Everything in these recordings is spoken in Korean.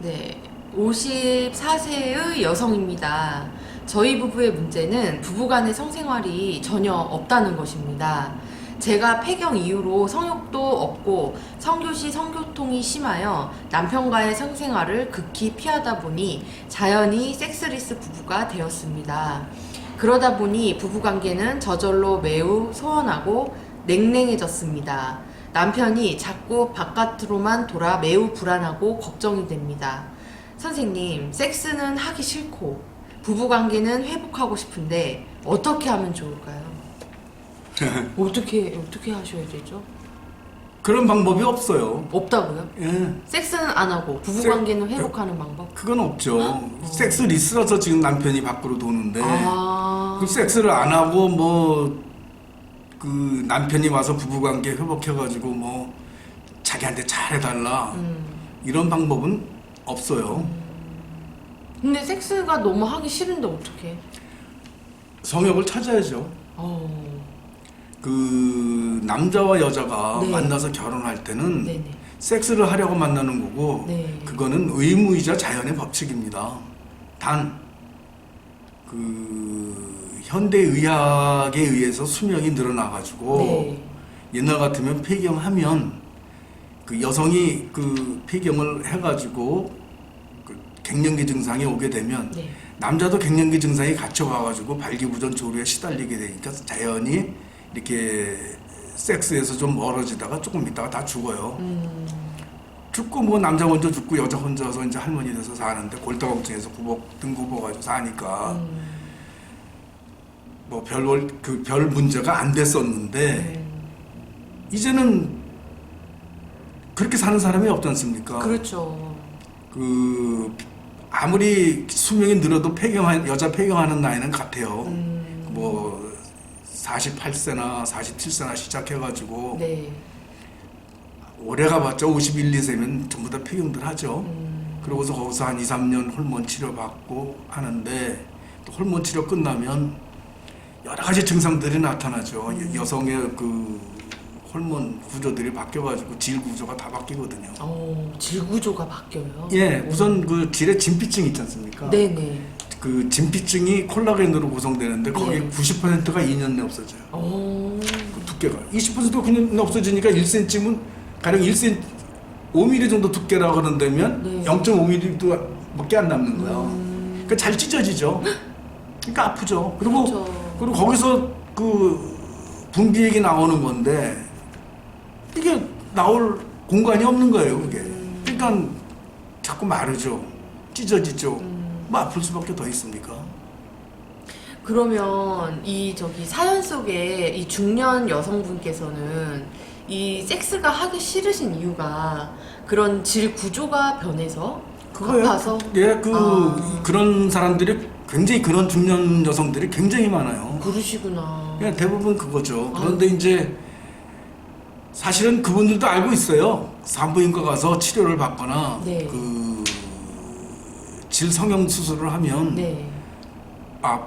네, 54세의 여성입니다. 저희 부부의 문제는 부부간의 성생활이 전혀 없다는 것입니다. 제가 폐경 이후로 성욕도 없고 성교시 성교통이 심하여 남편과의 성생활을 극히 피하다 보니 자연히 섹스리스 부부가 되었습니다. 그러다 보니 부부관계는 저절로 매우 소원하고 냉랭해졌습니다. 남편이 자꾸 바깥으로만 돌아 매우 불안하고 걱정이 됩니다. 선생님, 섹스는 하기 싫고 부부관계는 회복하고 싶은데 어떻게 하면 좋을까요? 어떻게 하셔야 되죠? 그런 방법이 없어요. 없다고요? 예. 섹스는 안 하고 부부관계는 회복하는 방법? 그건 없죠. 섹스 리스라서 지금 남편이 밖으로 도는데 그 섹스를 안 하고 뭐 그 남편이 와서 부부관계 회복해가지고 뭐 자기한테 잘해달라 이런 방법은 없어요. 근데 섹스가 너무 하기 싫은데 어떡해? 성욕을 찾아야죠. 그 남자와 여자가 네. 만나서 결혼할 때는 네네. 섹스를 하려고 만나는 거고 네. 그거는 의무이자 자연의 법칙입니다. 단 그 현대의학에 의해서 수명이 늘어나가지고 네. 옛날 같으면 폐경하면 그 여성이 그 폐경을 해가지고 그 갱년기 증상이 오게 되면 네. 남자도 갱년기 증상이 갇혀가가지고 발기부전 조류에 시달리게 되니까 자연히 이렇게 섹스에서 좀 멀어지다가 조금 있다가 다 죽어요. 죽고 뭐 남자 먼저 죽고 여자 혼자서 이제 할머니 돼서 사는데 골다공증에서 등 굽어가지고 사니까 뭐 별 문제가 안 됐었는데 이제는 그렇게 사는 사람이 없지 않습니까? 그렇죠. 그 아무리 수명이 늘어도 여자 폐경하는 나이는 같아요. 뭐 48세나 47세나 시작해가지고 네. 오래 가봤자 51, 2세면 전부 다 폐경들 하죠. 그러고서 거기서 한 2, 3년 호르몬 치료 받고 하는데 또 호르몬 치료 끝나면 여러 가지 증상들이 나타나죠. 여성의 그 호르몬 구조들이 바뀌어가지고 질 구조가 다 바뀌거든요. 질 구조가 바뀌어요? 예, 우선 그 질의 진피층 있지 않습니까? 네네. 그 진피층이 콜라겐으로 구성되는데 거기 네. 90%가 2년 내에 없어져요. 그 두께가 20%가 9년 내에 없어지니까 1cm면 가령 1cm 5mm 정도 두께라 그런다면 네. 0.5mm도 밖에 안 남는 거예요. 그러니까 잘 찢어지죠. 그러니까 아프죠. 그렇죠. 그리고 거기서 그 분비액이 나오는 건데 이게 나올 공간이 없는 거예요, 그게. 그러니까 자꾸 마르죠. 찢어지죠. 뭐 아플 수밖에 더 있습니까? 그러면 사연 속에 이 중년 여성분께서는 이 섹스가 하기 싫으신 이유가 그런 질 구조가 변해서 아파서? 예, 그런 사람들이 굉장히 그런 중년 여성들이 굉장히 많아요. 그러시구나. 그냥 대부분 그거죠. 그런데 이제 사실은 그분들도 알고 있어요. 산부인과 가서 치료를 받거나 네. 그 질성형 수술을 하면 네.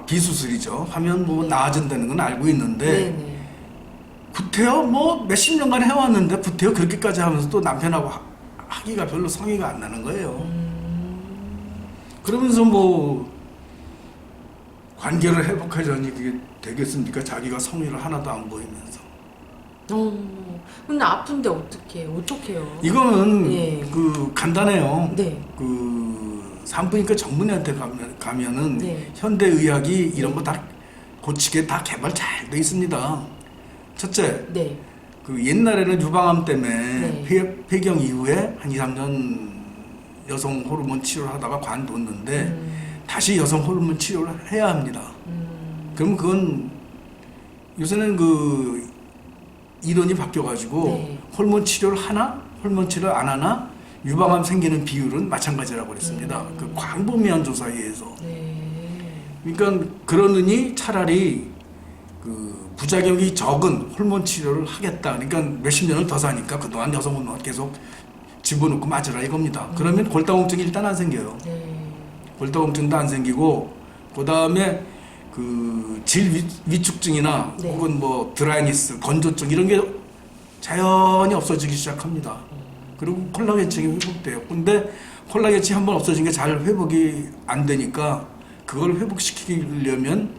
비수술이죠. 하면 뭐 나아진다는 건 알고 있는데 네네. 구태여 뭐 몇십 년간 해왔는데 구태여 그렇게까지 하면서 또 남편하고 하기가 별로 성의가 안 나는 거예요. 그러면서 뭐 관계를 회복하자니 그게 되겠습니까? 자기가 성의를 하나도 안 보이면서. 근데 아픈데 어떡해요? 이거는 예. 그 간단해요. 네. 그 산부인과 전문의한테 가면은 네. 현대의학이 이런 거 다 고치게 다 개발 잘 돼 있습니다. 첫째, 네. 그 옛날에는 유방암 때문에 네. 폐경 이후에 한 2, 3년 여성 호르몬 치료를 하다가 관뒀는데 다시 여성 호르몬 치료를 해야 합니다. 그럼 그건 요새는 그 이론이 바뀌어가지고 네. 호르몬 치료를 하나, 호르몬 치료를 안 하나 유방암 생기는 비율은 마찬가지라고 그랬습니다. 그 광범위한 조사에 의해서. 네. 그러니까 그러느니 차라리 그 부작용이 적은 호르몬 치료를 하겠다. 그러니까 몇십 년을 더 사니까 그동안 여성 호르몬 계속 집어넣고 맞으라 이겁니다. 그러면 골다공증이 일단 안 생겨요. 네. 골다공증도 안 생기고 그 다음에 그 질 위축증이나 네. 혹은 뭐 드라이니스, 건조증 이런 게 자연히 없어지기 시작합니다. 그리고 콜라겐층이 회복돼요. 근데 콜라겐이 한번 없어진 게 잘 회복이 안 되니까 그걸 회복시키려면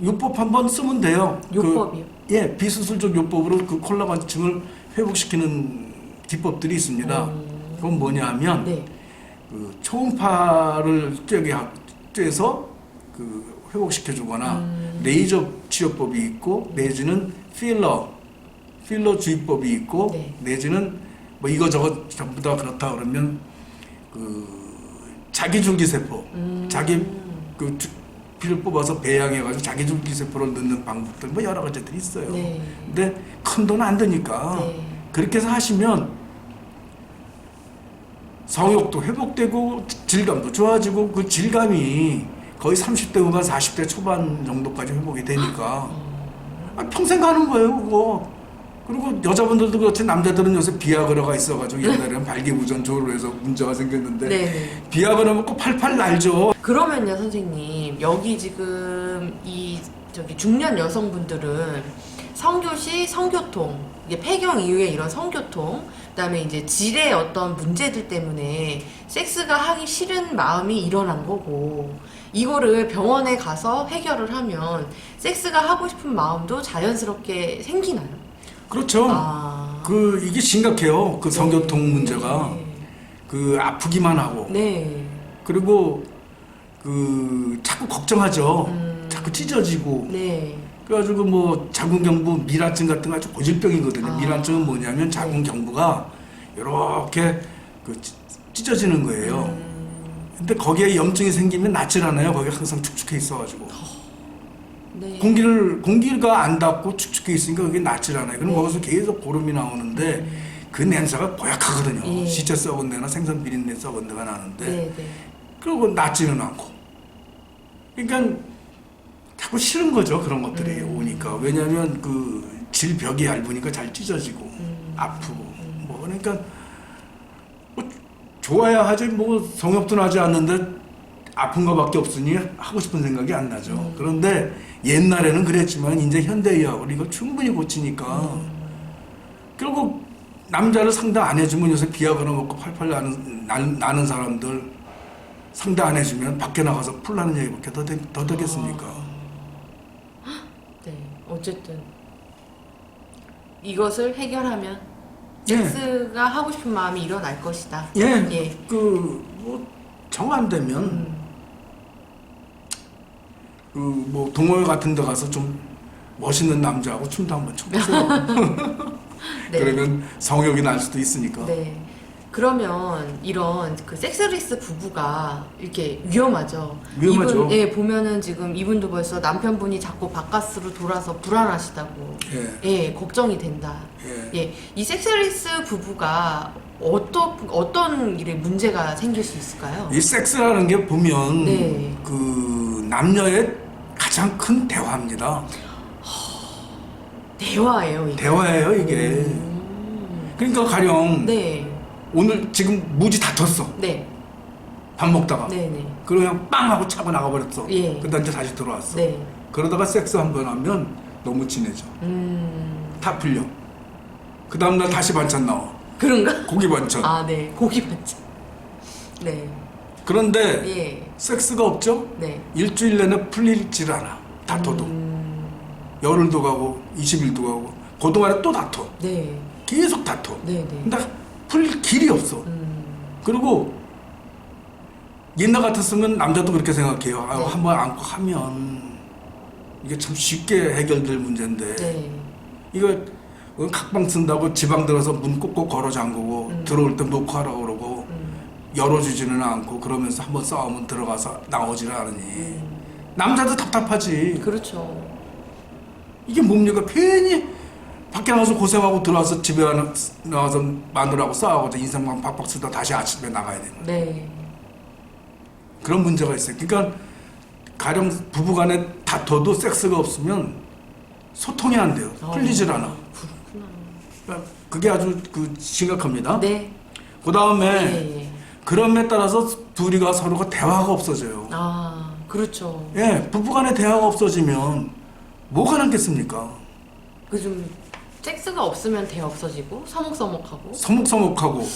요법 한번 쓰면 돼요. 요법이요? 예, 비수술적 요법으로 그 콜라겐층을 회복시키는 기법들이 있습니다. 그건 뭐냐 하면 네. 그 초음파를 쬐서 그 회복시켜 주거나 레이저 치료법이 있고 내지는 필러 주입법이 있고 네. 내지는 뭐 이거저거 전부 다 그렇다 그러면 그 자기 줄기세포 자기 그 피를 뽑아서 배양해 가지고 자기 줄기세포를 넣는 방법들 뭐 여러 가지들이 있어요. 네. 근데 큰 돈 안 드니까 네. 그렇게 해서 하시면 성욕도 회복되고 질감도 좋아지고 그 질감이 거의 30대 후반 40대 초반 정도까지 회복이 되니까 평생 가는 거예요 그거. 그리고 여자분들도 그렇지 남자들은 요새 비아그라가 있어가지고 옛날에는 발기부전 조로해서 문제가 생겼는데 네네. 비아그라 먹고 팔팔 날죠. 그러면요, 선생님, 여기 지금 중년 여성분들은 성교 시 성교통, 이게 폐경 이후에 이런 성교통, 그다음에 이제 질의 어떤 문제들 때문에 섹스가 하기 싫은 마음이 일어난 거고, 이거를 병원에 가서 해결을 하면 섹스가 하고 싶은 마음도 자연스럽게 생기나요? 그렇죠. 그 이게 심각해요. 그 성교통 문제가 그 아프기만 하고. 네. 그리고 그 자꾸 걱정하죠. 자꾸 찢어지고. 네. 그래가지고 뭐 자궁경부 미란증 같은 거 아주 고질병이거든요. 미란증은 뭐냐면 자궁경부가 이렇게 그 찢어지는 거예요. 근데 거기에 염증이 생기면 낫질 않아요. 거기 항상 축축해 있어가지고. 네. 공기가 안 닿고 축축해 있으니까 그게 낫질 않아요. 그럼 네. 거기서 계속 고름이 나오는데 그 냄새가 고약하거든요. 예. 시체 썩은 데나 생선 비린내 썩은 데가 나는데 네. 네. 그리고 낫지는 않고. 그러니까 자꾸 싫은 거죠. 그런 것들이 오니까. 왜냐하면 그 질벽이 얇으니까 잘 찢어지고 아프고 뭐 그러니까 뭐 좋아야 하지 뭐 성욕도 나지 않는데 아픈 거밖에 없으니 하고 싶은 생각이 안 나죠. 그런데 옛날에는 그랬지만 이제 현대의학으로 이거 충분히 고치니까 결국 남자를 상담 안 해주면 요새 비아그라 먹고 팔팔 나는 사람들 상담 안 해주면 밖에 나가서 풀나는 얘기밖에 더 되겠습니까? 네. 어쨌든 이것을 해결하면 예. 섹스가 하고 싶은 마음이 일어날 것이다. 예. 예. 그 뭐 정 안 되면 그 뭐 동호회 같은 데 가서 좀 멋있는 남자하고 춤도 한번 춰보세요. 네. 그러면 성욕이 날 수도 있으니까. 네. 그러면 이런 그 섹스리스 부부가 이렇게 위험하죠. 위험하죠. 이분, 예, 보면은 지금 이분도 벌써 남편분이 자꾸 바깥으로 돌아서 불안하시다고. 예. 예, 걱정이 된다. 예. 예, 이 섹스리스 부부가 어떤 일에 문제가 생길 수 있을까요? 이 섹스라는 게 보면 네. 그 남녀의 가장 큰 대화입니다. 대화예요, 이게. 대화예요 이게. 그러니까 가령 네. 오늘 지금 무지 다퉜어. 네. 밥 먹다가. 네네. 그리고 그냥 빵 하고 차고 나가버렸어. 예. 그다음 이제 다시 들어왔어. 네. 그러다가 섹스 한 번 하면 너무 친해져. 다 풀려. 그 다음날 다시 반찬 나와. 그런가? 고기 반찬. 아, 네. 고기 반찬. 네. 그런데 예. 섹스가 없죠? 네. 일주일 내내 풀리질 않아. 다퉈도. 열흘도 가고 20일도 가고 그동안에 또 다퉈. 네. 계속 다퉈. 네, 네. 근데 풀 길이 없어. 그리고 옛날 같았으면 남자도 그렇게 생각해요. 아, 네. 한번 안고 하면 이게 참 쉽게 해결될 문제인데 네. 이거 각방 쓴다고 지방 들어서 문 꼭꼭 걸어 잠그고 들어올 때 놓고 하라고 그러고 열어주지는 않고 그러면서 한번 싸우면 들어가서 나오지를 않으니 남자도 답답하지. 그렇죠. 이게 뭡니까? 괜히 밖에 나가서 고생하고 들어와서 집에 나와서 마누라하고 싸우고 인상만 박박 쓰다 다시 아침에 나가야 되는 네. 그런 문제가 있어요. 그러니까 가령 부부간에 다퉈도 섹스가 없으면 소통이 안 돼요. 풀리질 않아. 그렇구나. 그러니까 그게 아주 그 심각합니다. 네. 그 다음에 예, 예. 그럼에 따라서 둘이가 서로가 대화가 없어져요. 아, 그렇죠. 예, 부부간에 대화가 없어지면 뭐가 남겠습니까? 그 좀 섹스가 없으면 대 없어지고 서먹서먹하고. 서먹서먹하고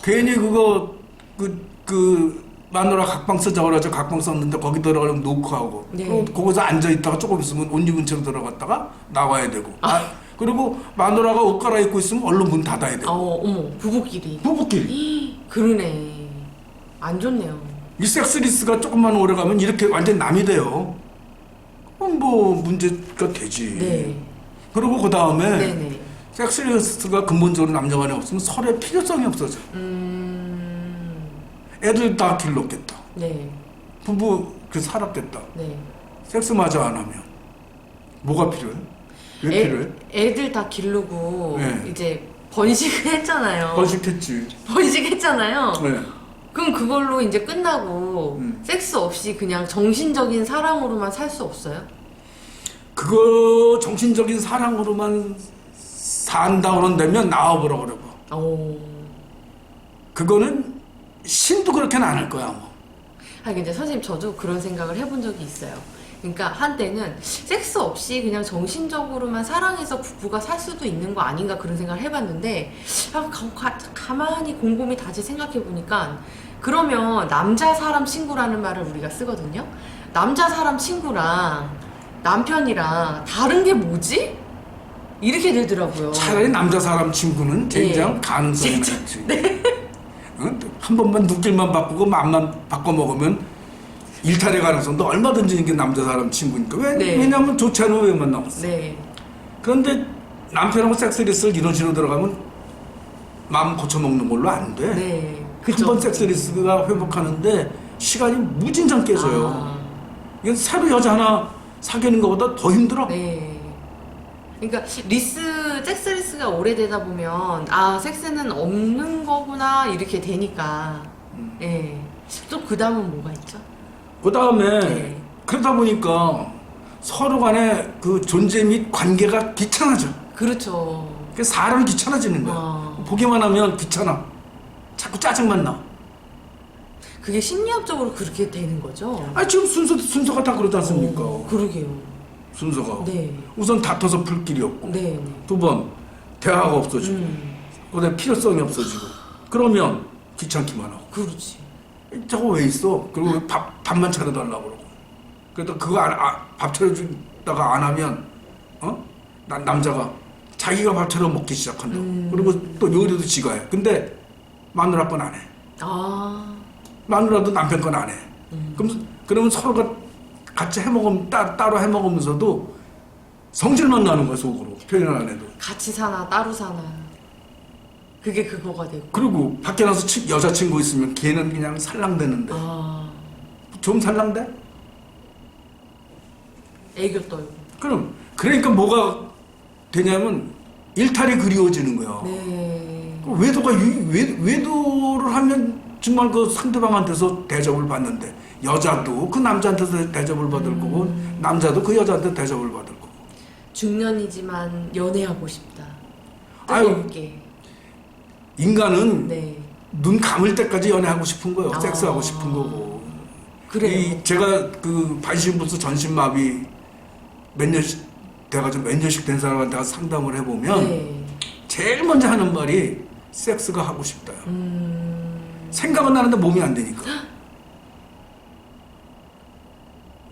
괜히 그거 그 그 마누라 각방 쓰자고 그래서 각방 썼는데 거기 들어가면 노크하고 네. 그리고 거기서 앉아 있다가 조금 있으면 옷 입은 채로 들어갔다가 나와야 되고 그리고 마누라가 옷 갈아입고 있으면 얼른 문 닫아야 되고 어머, 부부끼리. 부부끼리 그러네. 안 좋네요. 이 섹스리스가 조금만 오래 가면 이렇게 완전 남이 돼요. 뭐 문제가 되지. 네. 그리고 그 다음에 네네. 섹스리스가 근본적으로 남녀 간에 없으면 서로의 필요성이 없어져. 애들 다 길렀겠다. 네. 부부 그 살았겠다. 네. 섹스마저 안 하면 뭐가 필요해? 왜 필요해? 애들 다 기르고 네. 이제 번식을 했잖아요. 번식했지. 번식했잖아요. 네. 그럼 그걸로 이제 끝나고 섹스 없이 그냥 정신적인 사랑으로만 살 수 없어요? 그거 정신적인 사랑으로만 산다 그런다면 나와보라 그러고. 오. 그거는 신도 그렇게는 안 할 거야 뭐. 아니 근데 선생님 저도 그런 생각을 해본 적이 있어요. 그러니까 한때는 섹스 없이 그냥 정신적으로만 사랑해서 부부가 살 수도 있는 거 아닌가 그런 생각을 해봤는데 가만히 곰곰이 다시 생각해 보니까 그러면 남자 사람 친구라는 말을 우리가 쓰거든요. 남자 사람 친구랑 남편이랑 다른 게 뭐지? 이렇게 되더라고요. 차라리 남자 사람 친구는 젠장 네. 가능성이 많지. 응? 한 번만 눈길만 바꾸고 맘만 바꿔 먹으면 일탈의 가능성도 얼마든지 이게 남자 사람 친구니까. 네. 왜냐하면 좋지 않으면 왜 만나겠어. 네. 그런데 남편하고 섹스리스를 이런 식으로 들어가면 마음 고쳐먹는 걸로 안 돼. 네. 한 번 섹스리스가 회복하는데 시간이 무진장 깨져요. 아. 이건 새로 여자 하나 사귀는 것보다 더 힘들어. 네. 그러니까 섹스리스가 오래되다 보면 섹스는 없는 거구나 이렇게 되니까. 네. 또 그 다음은 뭐가 있죠? 그 다음에 네. 그러다 보니까 서로 간의 그 존재 및 관계가 귀찮아져. 그렇죠. 그래서 사람이 귀찮아지는 거야. 보기만 하면 귀찮아. 자꾸 짜증만 나. 그게 심리학적으로 그렇게 되는 거죠? 지금 순서가 다 그러지 않습니까? 그러게요. 순서가. 네. 우선 다퉈서 풀 길이 없고. 네. 두 번 대화가 없어지고. 그다음에 필요성이 없어지고. 그러면 귀찮기만 하고. 그렇지. 저거 왜 있어? 그리고 밥만 차려달라고 그러고. 그래도 그거 밥 차려주다가 안 하면 남자가 자기가 밥 차려 먹기 시작한다. 그리고 또 요리도 지가 해. 근데 마누라 건 안 해. 마누라도 남편 건 안 해. 그러면 서로가 같이 해먹으면 따로 해먹으면서도 성질만 나는 거야 속으로. 표현을 안 해도. 같이 사나 따로 사나 그게 그거가 되고. 그리고 밖에 나서 여자친구 있으면 걔는 그냥 살랑대는데 좀 살랑대? 애교 떨고. 그러니까 뭐가 되냐면 일탈이 그리워지는 거야. 네. 외도를 하면 정말 그 상대방한테서 대접을 받는데 여자도 그 남자한테서 대접을 받을 거고 남자도 그 여자한테 대접을 받을 거고. 중년이지만 연애하고 싶다. 아유, 뜨겁게. 인간은 네. 눈 감을 때까지 연애하고 싶은 거예요. 섹스하고 싶은 거고. 그래요. 제가 그 반신불수 전신마비 몇 년씩 돼가지고 몇 년씩 된 사람한테 가서 상담을 해보면 네. 제일 먼저 하는 말이 섹스가 하고 싶다요. 생각은 나는데 몸이 안 되니까.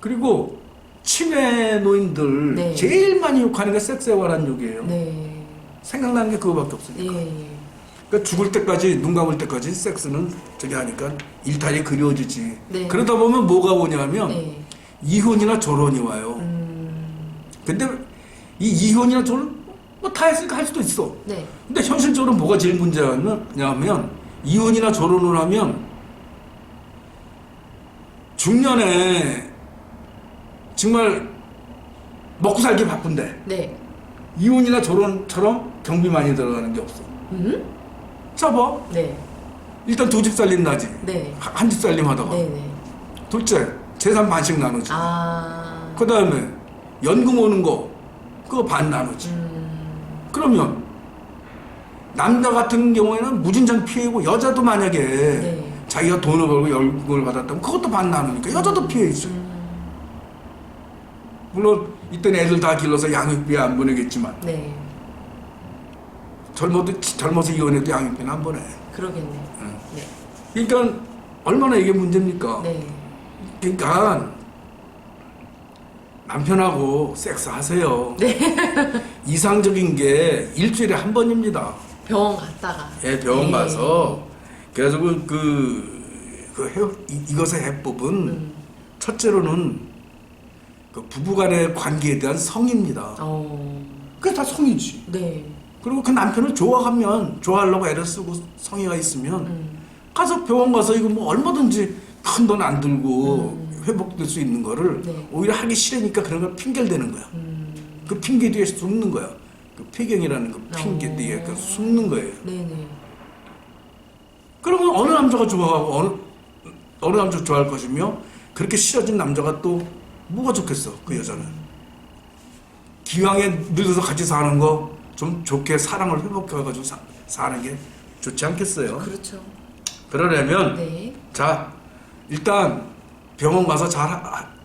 그리고 치매 노인들 네. 제일 많이 욕하는 게 섹스에 관한 욕이에요. 네. 생각나는 게 그거밖에 없으니까. 예. 그러니까 죽을 때까지 눈 감을 때까지 섹스는 저기 하니까 일탈이 그리워지지. 네. 그러다 보면 뭐가 오냐면 네. 이혼이나 졸혼이 와요. 근데 이 이혼이나 졸혼 뭐 다 했으니까 할 수도 있어. 네. 근데 현실적으로 뭐가 제일 문제냐면 이혼이나 졸혼을 하면 중년에 정말 먹고 살기 바쁜데 네. 이혼이나 졸혼처럼 경비 많이 들어가는 게 없어. 잡아. 네. 일단 두 집 살림 나지. 네. 한 집 살림 하다가. 네네. 둘째 재산 반씩 나누지. 그 다음에 연금 오는 거 그거 반 나누지. 그러면 남자 같은 경우에는 무진장 피해고 여자도 만약에 네. 자기가 돈을 벌고 연금을 받았다면 그것도 반 나누니까 여자도 피해 있어. 물론 이때는 애들 다 길러서 양육비 안 보내겠지만 네. 젊어서 이혼해도 양육비는 안 보내. 그러겠네. 응. 네. 그러니까 얼마나 이게 문제입니까? 네. 그러니까 남편하고 섹스하세요. 이상적인 게 일주일에 한 번입니다. 병원 갔다가. 예, 병원 네. 가서 그래가지고 이것의 해법은 첫째로는 그 부부간의 관계에 대한 성입니다. 그게 다 성이지. 네. 그리고 그 남편을 좋아하려고 애를 쓰고 성의가 있으면 가서 병원 가서 이거 뭐 얼마든지 큰 돈 안 들고 회복될 수 있는 거를 네. 오히려 하기 싫으니까 그런 걸 핑계를 대는 거야. 그 핑계 뒤에 숨는 거야. 그 폐경이라는 그 핑계 뒤에 그 숨는 거예요. 네네. 그러면 어느 남자가 좋아하고 어느 남자 좋아할 것이며 그렇게 싫어진 남자가 또 뭐가 좋겠어 그 여자는. 기왕에 늙어서 같이 사는 거 좀 좋게 사랑을 회복해가지고 사는 게 좋지 않겠어요? 그렇죠. 그러려면 네. 자 일단 병원 가서 잘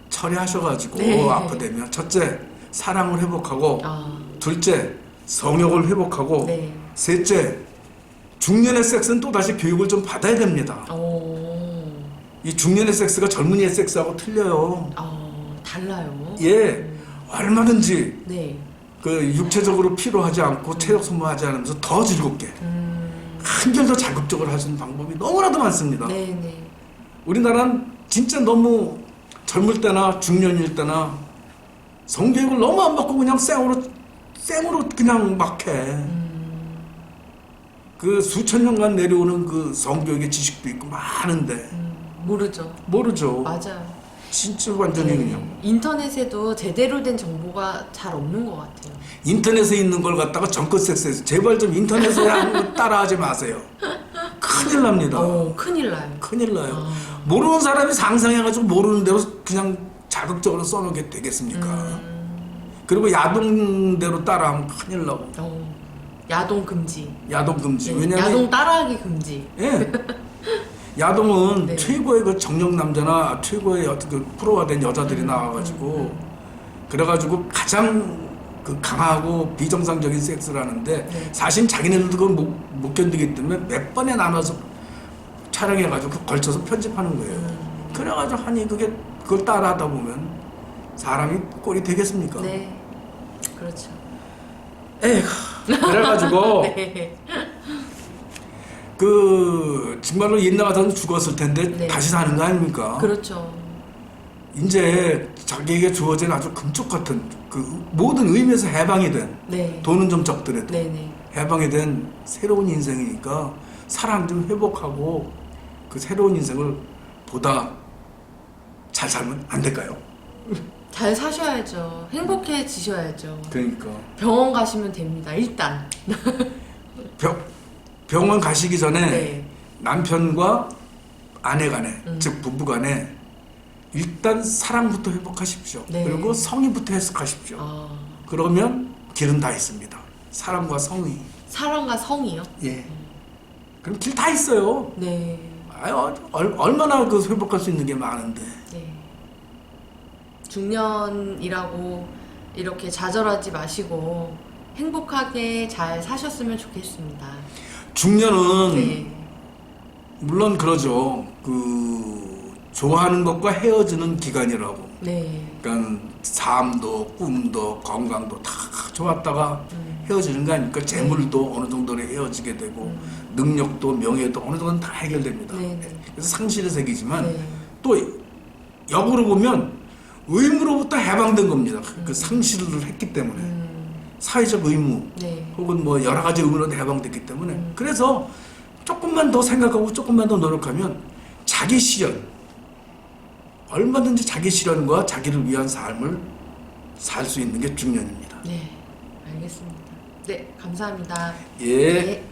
처리하셔가지고 네. 아프다면 첫째 사랑을 회복하고 아. 둘째 성욕을 회복하고 네. 셋째 중년의 섹스는 또다시 교육을 좀 받아야 됩니다. 이 중년의 섹스가 젊은이의 섹스하고 틀려요. 달라요. 예, 얼마든지 네. 그 육체적으로 피로하지 않고 체력 소모하지 않으면서 더 즐겁게 한결 더 자극적으로 할 수 있는 방법이 너무나도 많습니다. 네네. 우리나라는 진짜 너무 젊을 때나 중년일 때나 성교육을 너무 안 받고 그냥 생으로 그냥 막 해. 그 수천 년간 내려오는 그 성교육의 지식도 있고 많은데 모르죠. 모르죠. 맞아요. 진짜 완전히 네. 그냥 인터넷에도 제대로 된 정보가 잘 없는 것 같아요. 인터넷에 있는 걸 갖다가 정권 섹스에서 제발 좀 인터넷에 하는 거 따라하지 마세요. 큰일 납니다. 큰일 나요. 큰일 나요. 모르는 사람이 상상해가지고 모르는 대로 그냥 자극적으로 써놓게 되겠습니까? 그리고 야동대로 따라하면 큰일 나고. 야동 금지. 야동 금지. 네. 왜냐면 야동 따라하기 금지. 예. 야동은 네. 최고의 그 정력 남자나 최고의 어떤 그 프로가 된 여자들이 나와가지고 그래가지고 가장 그 강하고 비정상적인 섹스를 하는데 네. 사실 자기네들도 그걸 못 견디기 때문에 몇 번에 나눠서 촬영해가지고 그 걸쳐서 편집하는 거예요. 그래가지고 하니 그걸 따라하다 보면 사람이 꼴이 되겠습니까? 네. 그렇죠. 에휴. 그래가지고 네. 그 정말로 옛날 같아서 죽었을 텐데 네. 다시 사는 거 아닙니까? 그렇죠. 이제 자기에게 주어진 아주 금쪽 같은 그 모든 의미에서 해방이 된 네. 돈은 좀 적더라도 네네. 해방이 된 새로운 인생이니까 사랑 좀 회복하고 그 새로운 인생을 보다 잘 살면 안 될까요? 잘 사셔야죠. 행복해지셔야죠. 그러니까 병원 가시면 됩니다. 일단. 병원 가시기 전에 네. 남편과 아내 간에 즉 부부 간에 일단 사랑부터 회복하십시오. 네. 그리고 성의부터 해석하십시오. 그러면 길은 다 있습니다. 사랑과 성의. 사랑과 성이요? 예. 그럼 길 다 있어요. 네. 아유, 얼마나 그 회복할 수 있는 게 많은데. 네. 중년이라고 이렇게 좌절하지 마시고 행복하게 잘 사셨으면 좋겠습니다. 중년은 네. 물론 그러죠. 그 좋아하는 것과 헤어지는 기간이라고. 네. 그러니까 삶도 꿈도 건강도 다 좋았다가 헤어지는 거 아닙니까? 재물도 어느 정도는 헤어지게 되고 능력도 명예도 어느 정도는 다 해결됩니다. 네네. 그래서 상실의 세계지만 네. 또 역으로 보면 의무로부터 해방된 겁니다. 그 상실을 했기 때문에 사회적 의무 네. 혹은 뭐 여러 가지 의무로 해방됐기 때문에 그래서 조금만 더 생각하고 조금만 더 노력하면 자기 실현 얼마든지 자기 실현과 자기를 위한 삶을 살 수 있는 게 중년입니다. 네. 알겠습니다. 네. 감사합니다. 예. 네.